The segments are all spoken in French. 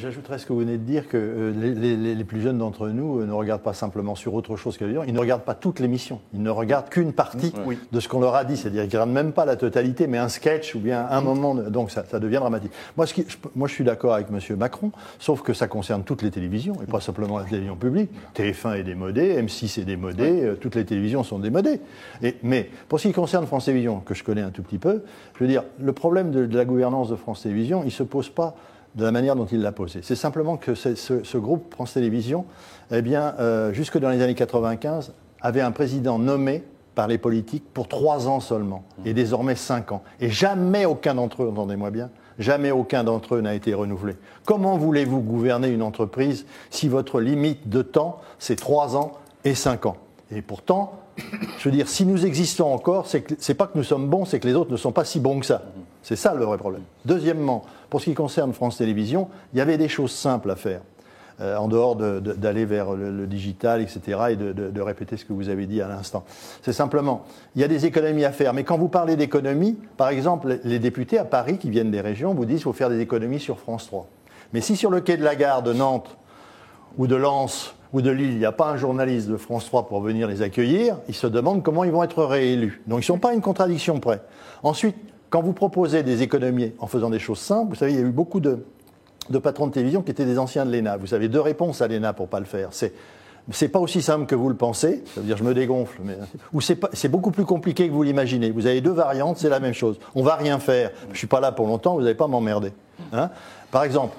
J'ajouterais ce que vous venez de dire, que les plus jeunes d'entre nous ne regardent pas simplement sur autre chose que l'émission, ils ne regardent pas toute l'émission, ils ne regardent qu'une partie de ce qu'on leur a dit, c'est-à-dire qu'ils ne regardent même pas la totalité, mais un sketch ou bien un moment, donc ça devient dramatique. Moi, je suis d'accord avec M. Macron, sauf que ça concerne toutes les télévisions, et pas simplement la télévision publique. TF1 est démodé, M6 est démodé, toutes les télévisions sont démodées. Mais pour ce qui concerne France Télévisions, que je connais un tout petit peu, je veux dire, le problème de la gouvernance de France Télévisions, il ne se pose pas de la manière dont il l'a posé. C'est simplement que ce groupe France Télévisions, eh bien, jusque dans les années 95, avait un président nommé par les politiques pour 3 ans seulement, et désormais 5 ans. Et jamais aucun d'entre eux, entendez-moi bien, jamais aucun d'entre eux n'a été renouvelé. Comment voulez-vous gouverner une entreprise si votre limite de temps, c'est 3 ans et 5 ans? Et pourtant, je veux dire, si nous existons encore, c'est pas que nous sommes bons, c'est que les autres ne sont pas si bons que ça. C'est ça le vrai problème. Deuxièmement, pour ce qui concerne France Télévisions, il y avait des choses simples à faire, en dehors d'aller vers le digital, etc., et de répéter ce que vous avez dit à l'instant. C'est simplement, il y a des économies à faire, mais quand vous parlez d'économies, par exemple, les députés à Paris qui viennent des régions vous disent qu'il faut faire des économies sur France 3. Mais si sur le quai de la gare de Nantes ou de Lens ou de Lille, il n'y a pas un journaliste de France 3 pour venir les accueillir, ils se demandent comment ils vont être réélus. Donc ils ne sont pas à une contradiction près. Ensuite, quand vous proposez des économies en faisant des choses simples, vous savez, il y a eu beaucoup de patrons de télévision qui étaient des anciens de l'ENA. Vous avez 2 réponses à l'ENA pour ne pas le faire. C'est pas aussi simple que vous le pensez, ça veut dire je me dégonfle, ou c'est beaucoup plus compliqué que vous l'imaginez. Vous avez 2 variantes, c'est la même chose. On va rien faire. Je suis pas là pour longtemps, vous n'allez pas m'emmerder. Hein? Par exemple,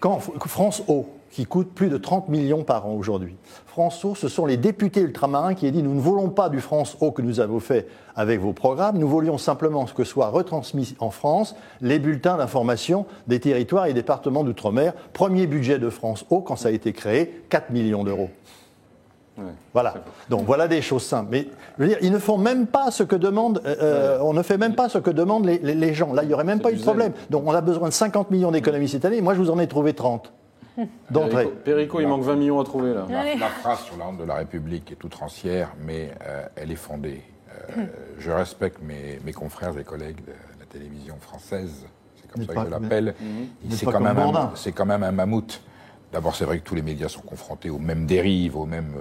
quand France O, qui coûte plus de 30 millions par an aujourd'hui. France O, ce sont les députés ultramarins qui ont dit « Nous ne voulons pas du France O que nous avons fait avec vos programmes, nous voulions simplement que soient retransmis en France les bulletins d'information des territoires et départements d'outre-mer. Premier budget de France O, quand ça a été créé, 4 millions d'euros. » Voilà. Donc voilà des choses simples. Mais je veux dire, ils ne font même pas ce que demandent. On ne fait même pas ce que demandent les gens. Là, il n'y aurait même pas eu de problème. Donc on a besoin de 50 millions d'économies cette année. Moi, je vous en ai trouvé 30. D'entrée. Perico, il manque 20 millions à trouver là. La phrase sur la honte de la République est outrancière, mais elle est fondée. Je respecte mes confrères et collègues de la télévision française. C'est comme ça que je l'appelle. C'est quand même un mammouth. D'abord, c'est vrai que tous les médias sont confrontés aux mêmes dérives, aux mêmes